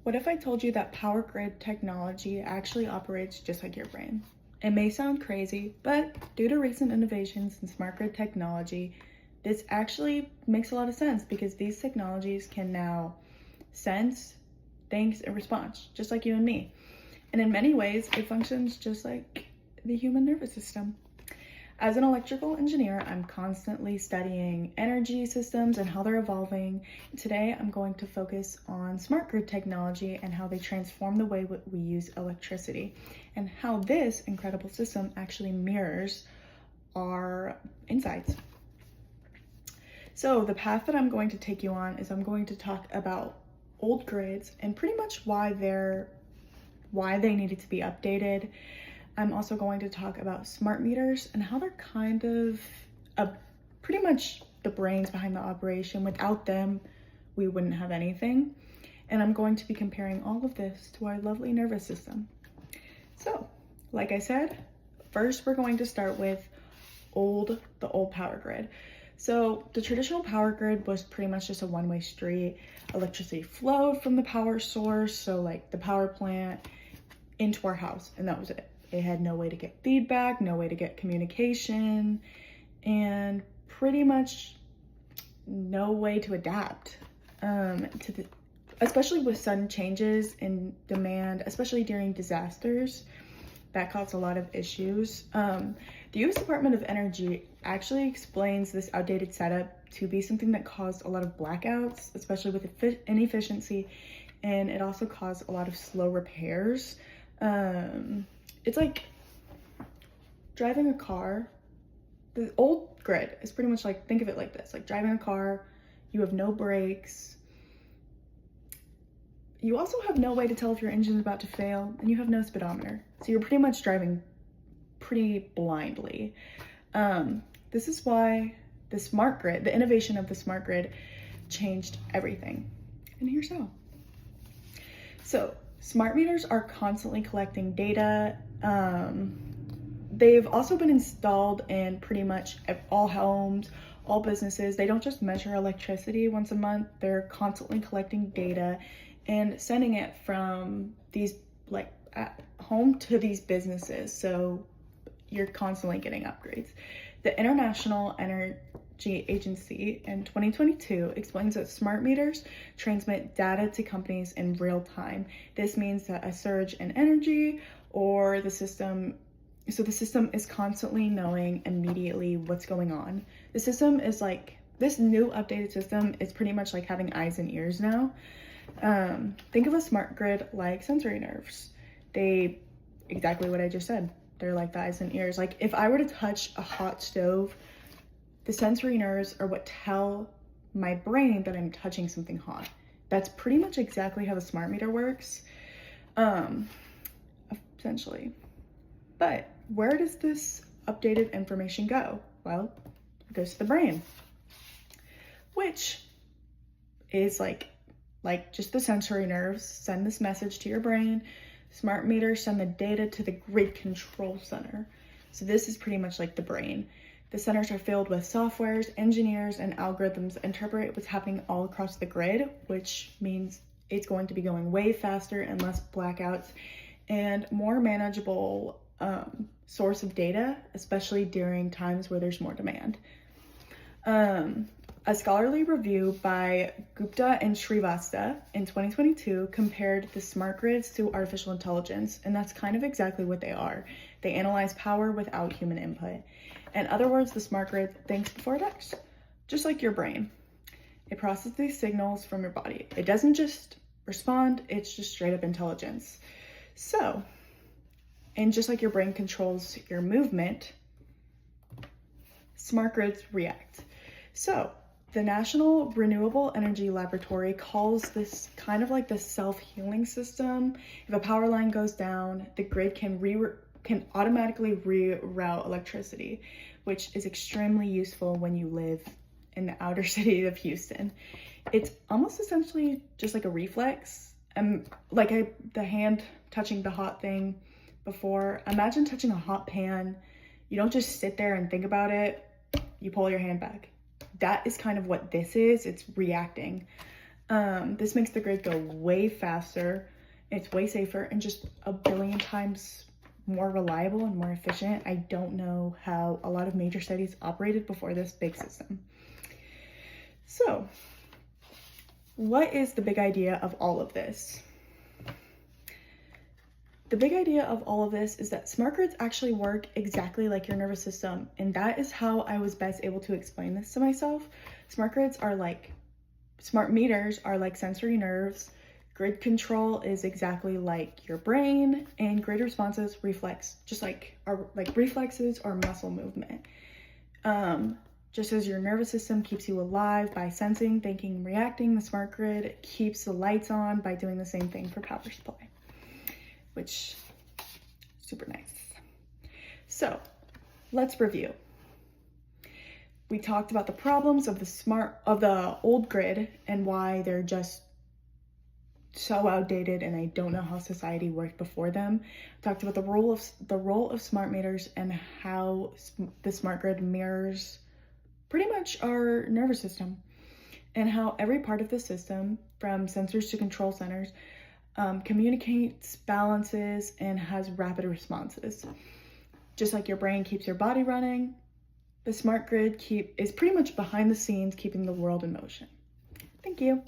What if I told you that power grid technology actually operates just like your brain? It may sound crazy, but due to recent innovations in smart grid technology, this actually makes a lot of sense because these technologies can now sense, think, and respond, just like you and me. And in many ways, it functions just like the human nervous system. As an electrical engineer, I'm constantly studying energy systems and how they're evolving. Today, I'm going to focus on smart grid technology and how they transform the way we use electricity and how this incredible system actually mirrors our insights. So the path that I'm going to take you on is I'm going to talk about old grids and pretty much why they needed to be updated. I'm also going to talk about smart meters and how they're kind of pretty much the brains behind the operation. Without them, we wouldn't have anything. And I'm going to be comparing all of this to our lovely nervous system. So, like I said, first we're going to start with the old power grid. So the traditional power grid was pretty much just a one-way street. Electricity flowed from the power source, so like the power plant, into our house, and that was it. It had no way to get feedback, no way to get communication, and pretty much no way to adapt especially with sudden changes in demand, especially during disasters. That caused a lot of issues. The U.S. Department of Energy actually explains this outdated setup to be something that caused a lot of blackouts, especially with inefficiency, and it also caused a lot of slow repairs. It's like driving a car. The old grid is pretty much like, think of it like this, like driving a car, you have no brakes. You also have no way to tell if your engine is about to fail, and you have no speedometer. So you're pretty much driving pretty blindly. This is why the smart grid, the innovation of the smart grid, changed everything. And here's how. So smart meters are constantly collecting data. They've also been installed in pretty much all homes, all businesses. They don't just measure electricity once a month. They're constantly collecting data and sending it from these, like, at home to these businesses. So you're constantly getting upgrades. The International Energy Agency in 2022 explains that smart meters transmit data to companies in real time. This means that a surge in energy or the system is constantly knowing immediately what's going on. The system is like, this new updated system is pretty much like having eyes and ears now. Think of a smart grid like sensory nerves. Exactly what I just said. They're like the eyes and ears. Like if I were to touch a hot stove, the sensory nerves are what tell my brain that I'm touching something hot. That's pretty much exactly how the smart meter works, essentially. But where does this updated information go? Well, it goes to the brain, which is like just the sensory nerves send this message to your brain. Smart meters send the data to the grid control center. So this is pretty much like the brain. The centers are filled with softwares, engineers, and algorithms that interpret what's happening all across the grid, which means it's going to be going way faster and less blackouts and more manageable source of data, especially during times where there's more demand. A scholarly review by Gupta and Srivastava in 2022 compared the smart grids to artificial intelligence, and that's kind of exactly what they are. They analyze power without human input. In other words, the smart grid thinks before it acts, just like your brain. It processes these signals from your body. It doesn't just respond, it's just straight up intelligence. So, and just like your brain controls your movement, smart grids react. So, the National Renewable Energy Laboratory calls this kind of like the self-healing system. If a power line goes down, the grid can automatically reroute electricity, which is extremely useful when you live in the outer city of Houston. It's almost essentially just like a reflex. The hand touching the hot thing before. Imagine touching a hot pan. You don't just sit there and think about it. You pull your hand back. That is kind of what this is. It's reacting. This makes the grid go way faster, it's way safer, and just a billion times more reliable and more efficient. I don't know how a lot of major cities operated before this big system. So, what is the big idea of all of this? The big idea of all of this is that smart grids actually work exactly like your nervous system, and that is how I was best able to explain this to myself. Smart meters are like sensory nerves. Grid control is exactly like your brain, and grid responses reflex just like reflexes or muscle movement. Just as your nervous system keeps you alive by sensing, thinking, and reacting, the smart grid keeps the lights on by doing the same thing for power supply, which super nice. So let's review. We talked about the problems of the old grid and why they're just so outdated, and I don't know how society worked before them. Talked about the role of smart meters and how the smart grid mirrors pretty much our nervous system, and how every part of the system, from sensors to control centers, communicates, balances, and has rapid responses. Just like your brain keeps your body running, the smart grid is pretty much behind the scenes keeping the world in motion. Thank you.